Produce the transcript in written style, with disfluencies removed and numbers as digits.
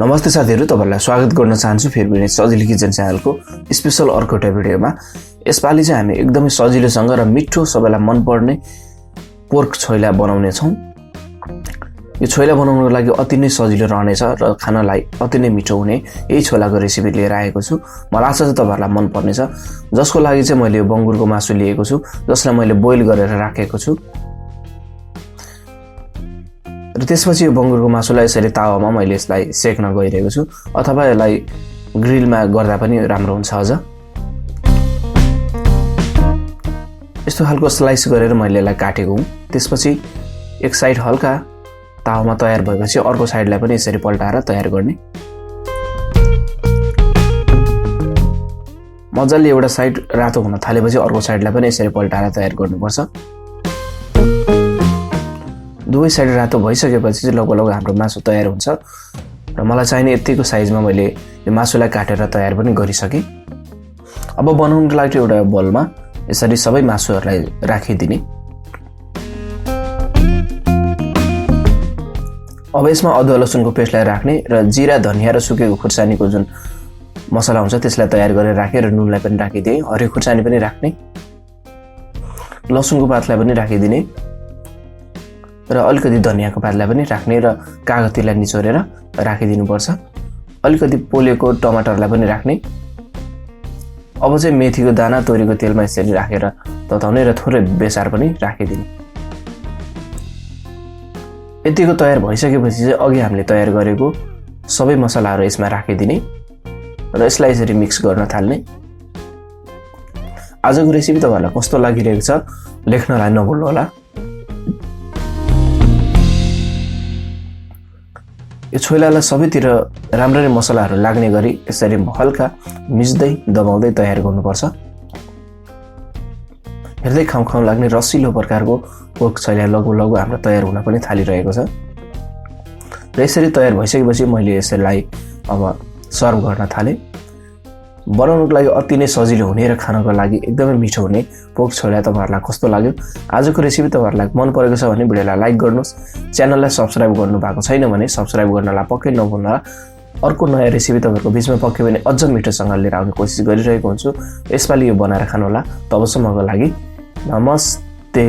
नमस्ते साथीहरु, तपाईहरुलाई स्वागत गर्न चाहन्छु फेरि पनि sajilokitchen च्यानलको स्पेशल अर्को एउटा भिडियोमा। यसपालि चाहिँ हामी एकदमै सजिलोसँग र मिठो सबैलाई मन पर्ने पोर्क छोइला बनाउने छौं। यो छोइला बनाउनको लागि अति नै सजिलो रहनेछ र खानालाई अति नै मिठो हुने यही छोइलाको रेसिपी लिएर आएको छु। मलाई आशा छ तपाईहरुलाई मन पर्नेछ। जसको लागि चाहिँ मैले बंगुरको मासु लिएको छु, जसलाई मैले बोइल गरेर राखेको छु। र त्यसपछि यो बंगुरको मासुलाई यसरी तावामा मैले यसलाई सेक्न गइरहेको छु, अथवा यसलाई ग्रिलमा गर्दा पनि राम्रो हुन्छ। अझ यस्तो खालको स्लाइस गरेर मैले यसलाई काटेको हुँ। त्यसपछि एक साइड हल्का तावामा तयार भएपछि अर्को साइडलाई पनि यसरी पल्टाएर तयार गर्ने। मजाले एउटा साइड रातो हुन थालेपछि अर्को साइडलाई पनि यसरी पल्टाएर तयार गर्नुपर्छ। दुवै साइड रातो भइसकेपछि चाहिँ लगभग हाम्रो मासु तयार हुन्छ र मलाई चाहिने यतिको साइजमा मैले यो मासुलाई काटेर तयार पनि गरिसकेँ। अब बनाउनको लागि एउटा बोलमा यसरी सबै मासुहरूलाई राखिदिने। अब यसमा अदुवा लसुनको पेस्टलाई राख्ने र जिरा धनिया र सुकेको खुर्सानीको जुन मसला हुन्छ त्यसलाई तयार गरेर राखेर नुनलाई पनि राखिदिए। हरियो खुर्सानी पनि राख्ने, लसुनको पातलाई पनि राखिदिने र अलिकति धनियाको पातलाई पनि राख्ने र कागतीलाई निचोरेर राखिदिनुपर्छ। अलिकति पोलेको टमाटरलाई पनि राख्ने। अब चाहिँ मेथीको दाना तोरीको तेलमा यसरी राखेर तताउने र थोरै बेसार पनि राखिदिने। यतिको तयार भइसकेपछि चाहिँ अघि हामीले तयार गरेको सबै मसलाहरू यसमा राखिदिने र यसलाई यसरी मिक्स गर्न थाल्ने। आजको रेसिपी तपाईहरुलाई कस्तो लागिरहेको छ लेख्नलाई नभुल्नु होला। यो छोइलालाई सबैतिर राम्ररी मसलाहरू लाग्ने गरी यसरी हल्का मिच्दै दबाउँदै तयार गर्नुपर्छ। हेर्दै खाउँ लाग्ने रसिलो प्रकारको पोर्क छोइला लगभग हाम्रो तयार हुन पनि थालिरहेको छ। र यसरी तयार भइसकेपछि मैले यसलाई अब सर्भ गर्न थालेँ। बनाउनको लागि अति नै सजिलो हुने र खानको लागि एकदमै मिठो हुने पोर्क छोइला तपाईहरुलाई कस्तो लाग्यो? आजको रेसिपी तपाईहरुलाई मन परेको छ भने भिडियोलाई लाइक गर्नुस्। च्यानललाई सब्स्क्राइब गर्नु भएको छैन भने सब्स्क्राइब गर्नलाई पक्कै नभुल्नुहोला। अर्को नयाँ रेसिपी तपाईहरुको बीचमा पक्कै पनि अझ मिठोसँग लिएर आउने कोसिस गरिरहेको हुन्छु। यसपालि यो बनाएर खानु होला। तबसम्मको लागि नमस्ते।